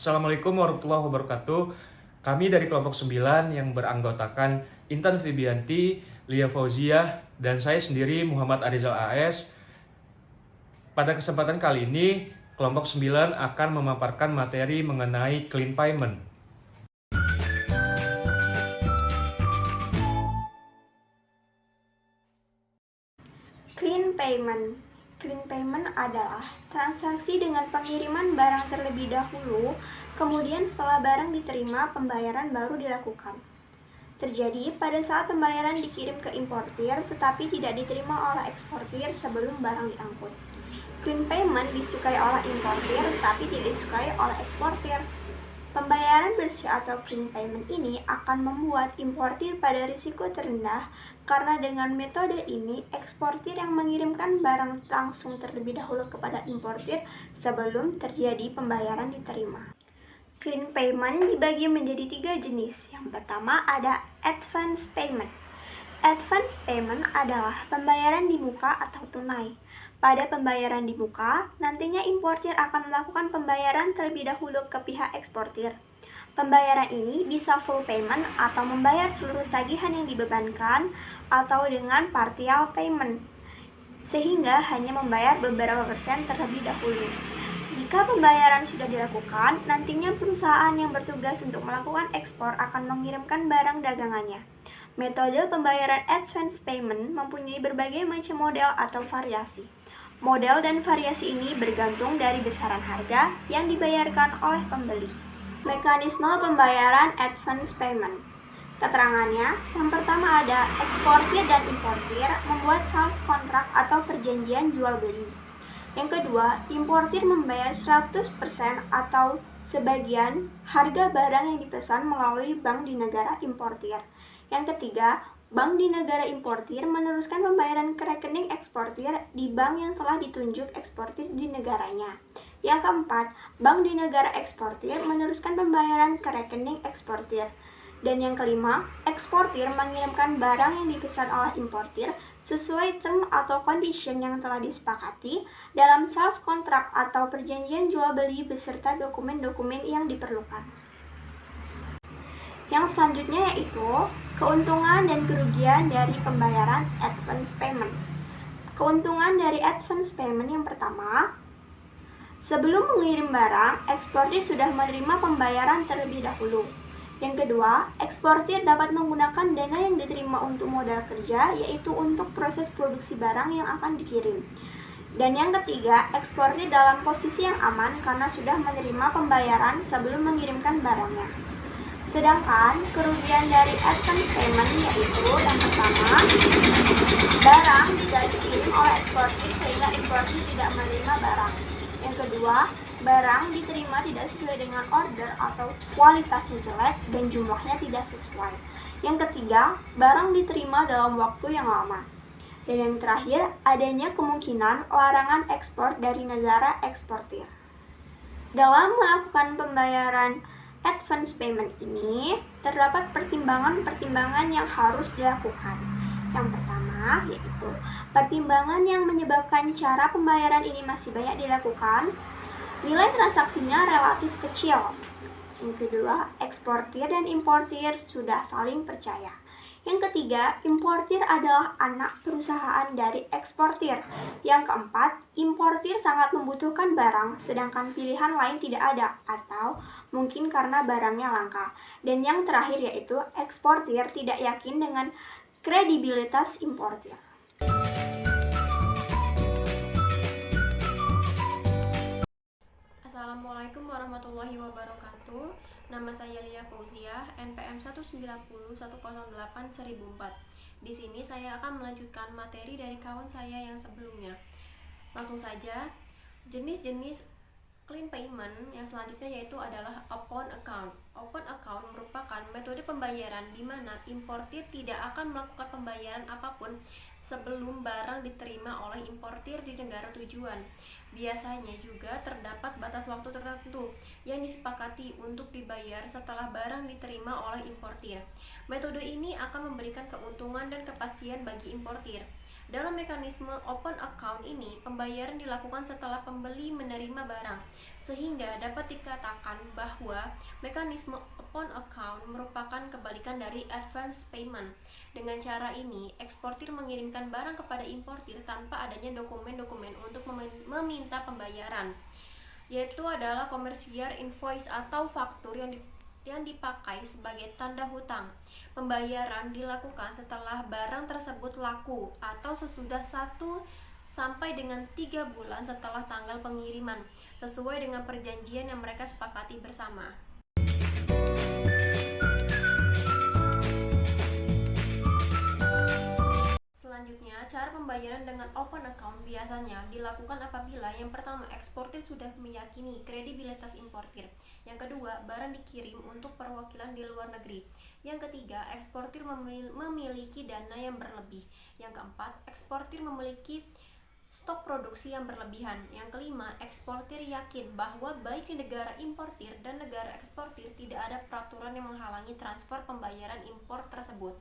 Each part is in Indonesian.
Assalamualaikum warahmatullahi wabarakatuh. Kami dari kelompok 9 yang beranggotakan Intan Fibianti, Lia Fauziah, dan saya sendiri Muhammad Arizal AS. Pada kesempatan kali ini, kelompok 9 akan memaparkan materi mengenai clean payment. Clean payment. Clean payment adalah transaksi dengan pengiriman barang terlebih dahulu, kemudian setelah barang diterima, pembayaran baru dilakukan. Terjadi pada saat pembayaran dikirim ke importir tetapi tidak diterima oleh eksportir sebelum barang diangkut. Clean payment disukai oleh importir tetapi tidak disukai oleh eksportir. Pembayaran bersih atau clean payment ini akan membuat importir pada risiko terendah karena dengan metode ini eksportir yang mengirimkan barang langsung terlebih dahulu kepada importir sebelum terjadi pembayaran diterima. Clean payment dibagi menjadi 3 jenis. Yang pertama ada advance payment. Advance payment adalah pembayaran di muka atau tunai. Pada pembayaran di muka, nantinya importir akan melakukan pembayaran terlebih dahulu ke pihak eksportir. Pembayaran ini bisa full payment atau membayar seluruh tagihan yang dibebankan atau dengan partial payment, sehingga hanya membayar beberapa persen terlebih dahulu. Jika pembayaran sudah dilakukan, nantinya perusahaan yang bertugas untuk melakukan ekspor akan mengirimkan barang dagangannya. Metode pembayaran advance payment mempunyai berbagai macam model atau variasi. Model dan variasi ini bergantung dari besaran harga yang dibayarkan oleh pembeli. Mekanisme pembayaran advance payment. Keterangannya, yang pertama ada eksportir dan importir membuat sales kontrak atau perjanjian jual beli. Yang kedua, importir membayar 100% atau sebagian harga barang yang dipesan melalui bank di negara importir. Yang ketiga, bank di negara importir meneruskan pembayaran ke rekening eksportir di bank yang telah ditunjuk eksportir di negaranya. Yang keempat, bank di negara eksportir meneruskan pembayaran ke rekening eksportir. Dan yang kelima, eksportir mengirimkan barang yang dipesan oleh importir sesuai term atau condition yang telah disepakati dalam sales kontrak atau perjanjian jual beli beserta dokumen-dokumen yang diperlukan. Yang selanjutnya yaitu keuntungan dan kerugian dari pembayaran advance payment. Keuntungan dari advance payment yang pertama, sebelum mengirim barang, eksportir sudah menerima pembayaran terlebih dahulu. Yang kedua, eksportir dapat menggunakan dana yang diterima untuk modal kerja, yaitu untuk proses produksi barang yang akan dikirim. Dan yang ketiga, eksportir dalam posisi yang aman karena sudah menerima pembayaran sebelum mengirimkan barangnya. Sedangkan kerugian dari advance payment yaitu yang pertama, barang tidak dikirim oleh eksportir sehingga importir tidak menerima barang. Yang kedua, barang diterima tidak sesuai dengan order atau kualitasnya jelek dan jumlahnya tidak sesuai. Yang ketiga, barang diterima dalam waktu yang lama. Dan yang terakhir, adanya kemungkinan larangan ekspor dari negara eksportir. Dalam melakukan pembayaran advance payment ini, terdapat pertimbangan-pertimbangan yang harus dilakukan. Yang pertama yaitu pertimbangan yang menyebabkan cara pembayaran ini masih banyak dilakukan. Nilai transaksinya relatif kecil. Yang kedua, eksportir dan importir sudah saling percaya. Yang ketiga, importir adalah anak perusahaan dari eksportir. Yang keempat, importir sangat membutuhkan barang, sedangkan pilihan lain tidak ada, atau mungkin karena barangnya langka. Dan yang terakhir yaitu, eksportir tidak yakin dengan kredibilitas importir. Assalamualaikum warahmatullahi wabarakatuh. Nama saya Lia Fauziah, NPM 1901008-1004. Di sini saya akan melanjutkan materi dari kawan saya yang sebelumnya. Langsung saja, jenis-jenis clean payment yang selanjutnya yaitu adalah open account. Open account merupakan metode pembayaran di mana importir tidak akan melakukan pembayaran apapun sebelum barang diterima oleh importir di negara tujuan. Biasanya juga terdapat batas waktu tertentu yang disepakati untuk dibayar setelah barang diterima oleh importir. Metode ini akan memberikan keuntungan dan kepastian bagi importir. Dalam mekanisme open account ini, pembayaran dilakukan setelah pembeli menerima barang, sehingga dapat dikatakan bahwa mekanisme open account merupakan kebalikan dari advance payment. Dengan cara ini, eksportir mengirimkan barang kepada importir tanpa adanya dokumen-dokumen untuk meminta pembayaran, yaitu adalah commercial invoice atau faktur yang dipakai sebagai tanda hutang. Pembayaran dilakukan setelah barang tersebut laku atau sesudah 1 sampai dengan 3 bulan setelah tanggal pengiriman, sesuai dengan perjanjian yang mereka sepakati bersama. Selanjutnya, cara pembayaran dengan open account biasanya dilakukan apabila yang pertama, eksportir sudah meyakini kredibilitas importir. Yang kedua, barang dikirim untuk perwakilan di luar negeri. Yang ketiga, eksportir memiliki dana yang berlebih. Yang keempat, eksportir memiliki stok produksi yang berlebihan. Yang kelima, eksportir yakin bahwa baik di negara importir dan negara eksportir tidak ada peraturan yang menghalangi transfer pembayaran impor tersebut.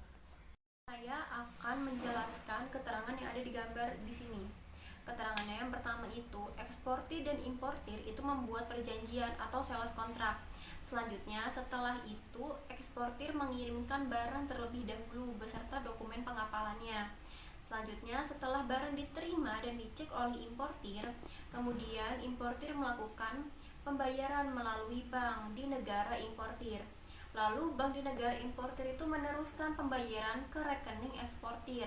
Saya akan menjelaskan keterangan yang ada di gambar di sini. Keterangannya yang pertama itu, eksportir dan importir itu membuat perjanjian atau sales contract. Selanjutnya, setelah itu, eksportir mengirimkan barang terlebih dahulu beserta dokumen pengapalannya. Selanjutnya, setelah barang diterima dan dicek oleh importir, kemudian importir melakukan pembayaran melalui bank di negara importir. Lalu bank di negara importir itu meneruskan pembayaran ke rekening eksportir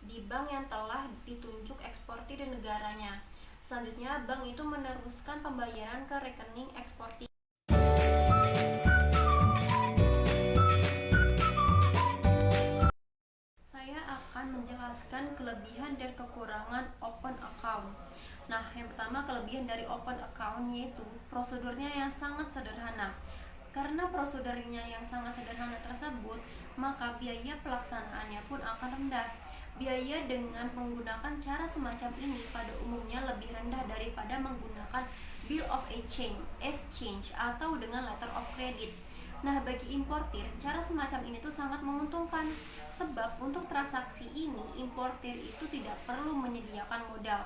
di bank yang telah ditunjuk eksportir di negaranya. Selanjutnya, bank itu meneruskan pembayaran ke rekening eksportir. Saya akan menjelaskan kelebihan dan kekurangan open account. Nah, yang pertama, kelebihan dari open account yaitu prosedurnya yang sangat sederhana. Karena prosedurnya yang sangat sederhana tersebut, maka biaya pelaksanaannya pun akan rendah. Biaya dengan menggunakan cara semacam ini pada umumnya lebih rendah daripada menggunakan bill of exchange atau dengan letter of credit. Nah, bagi importir, cara semacam ini tuh sangat menguntungkan, sebab untuk transaksi ini importir itu tidak perlu menyediakan modal.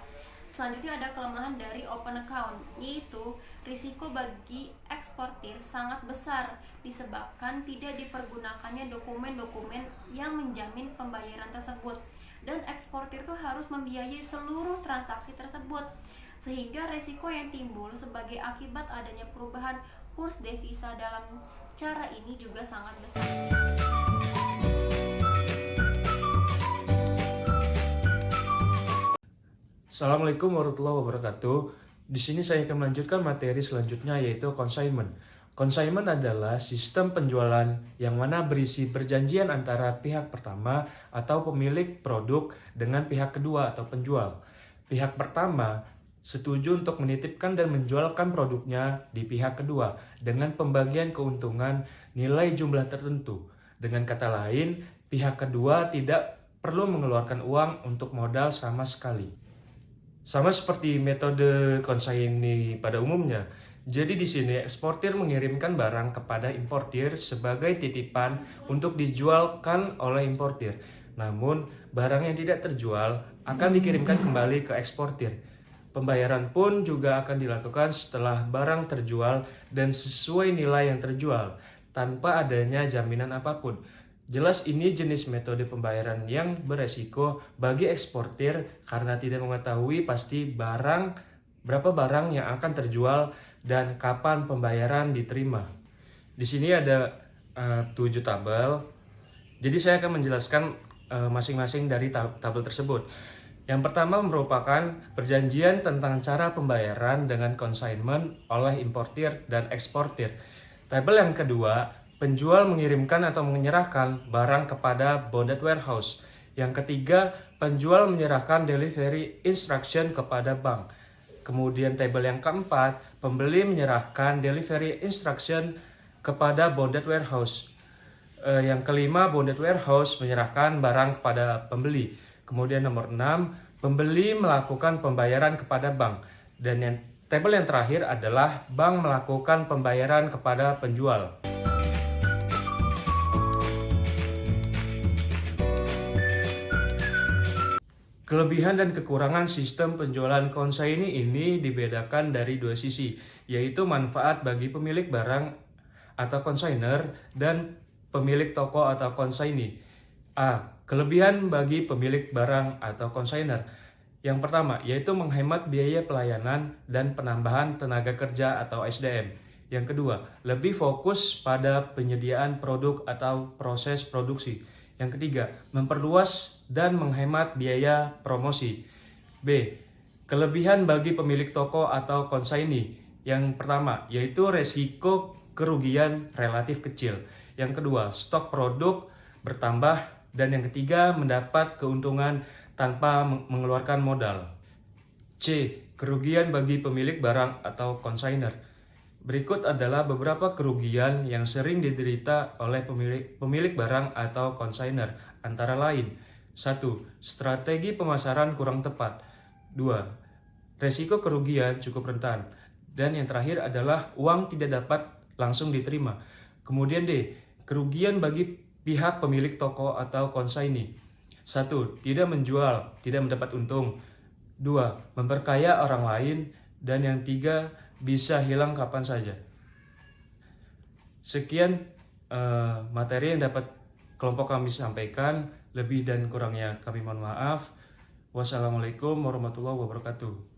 Selanjutnya ada kelemahan dari open account, yaitu risiko bagi eksportir sangat besar disebabkan tidak dipergunakannya dokumen-dokumen yang menjamin pembayaran tersebut, dan eksportir itu harus membiayai seluruh transaksi tersebut, sehingga risiko yang timbul sebagai akibat adanya perubahan kurs devisa dalam cara ini juga sangat besar. Assalamualaikum warahmatullahi wabarakatuh. Di sini saya akan melanjutkan materi selanjutnya, yaitu consignment. Consignment adalah sistem penjualan yang mana berisi perjanjian antara pihak pertama atau pemilik produk dengan pihak kedua atau penjual. Pihak pertama setuju untuk menitipkan dan menjualkan produknya di pihak kedua dengan pembagian keuntungan nilai jumlah tertentu. Dengan kata lain, pihak kedua tidak perlu mengeluarkan uang untuk modal sama sekali. Sama seperti metode consignee pada umumnya. Jadi di sini eksportir mengirimkan barang kepada importir sebagai titipan untuk dijualkan oleh importir. Namun barang yang tidak terjual akan dikirimkan kembali ke eksportir. Pembayaran pun juga akan dilakukan setelah barang terjual dan sesuai nilai yang terjual tanpa adanya jaminan apapun. Jelas ini jenis metode pembayaran yang beresiko bagi eksportir karena tidak mengetahui pasti berapa barang yang akan terjual dan kapan pembayaran diterima. Di sini ada 7 tabel. Jadi saya akan menjelaskan masing-masing dari tabel tersebut. Yang pertama merupakan perjanjian tentang cara pembayaran dengan consignment oleh importir dan eksportir. Tabel yang kedua, penjual mengirimkan atau menyerahkan barang kepada bonded warehouse. Yang ketiga, penjual menyerahkan delivery instruction kepada bank. Kemudian tabel yang keempat, pembeli menyerahkan delivery instruction kepada bonded warehouse. Yang kelima, bonded warehouse menyerahkan barang kepada pembeli. Kemudian nomor 6, pembeli melakukan pembayaran kepada bank. Dan tabel yang terakhir adalah bank melakukan pembayaran kepada penjual. Kelebihan dan kekurangan sistem penjualan konsaini ini dibedakan dari dua sisi, yaitu manfaat bagi pemilik barang atau konsainer dan pemilik toko atau konsaini. A. Kelebihan bagi pemilik barang atau konsainer. Yang pertama, yaitu menghemat biaya pelayanan dan penambahan tenaga kerja atau SDM. Yang kedua, lebih fokus pada penyediaan produk atau proses produksi. Yang ketiga, memperluas dan menghemat biaya promosi. B. Kelebihan bagi pemilik toko atau konsaini. Yang pertama, yaitu resiko kerugian relatif kecil. Yang kedua, stok produk bertambah. Dan yang ketiga, mendapat keuntungan tanpa mengeluarkan modal. C. Kerugian bagi pemilik barang atau konsainer. Berikut adalah beberapa kerugian yang sering diderita oleh pemilik barang atau konsainer, antara lain. 1. Strategi pemasaran kurang tepat. 2. Resiko kerugian cukup rentan. Dan yang terakhir adalah uang tidak dapat langsung diterima. Kemudian D. Kerugian bagi pihak pemilik toko atau konsaini. 1. Tidak menjual, tidak mendapat untung. 2. Memperkaya orang lain. Dan yang 3. Bisa hilang kapan saja. Sekian materi yang dapat kelompok kami sampaikan. Lebih dan kurangnya kami mohon maaf. Wassalamualaikum warahmatullahi wabarakatuh.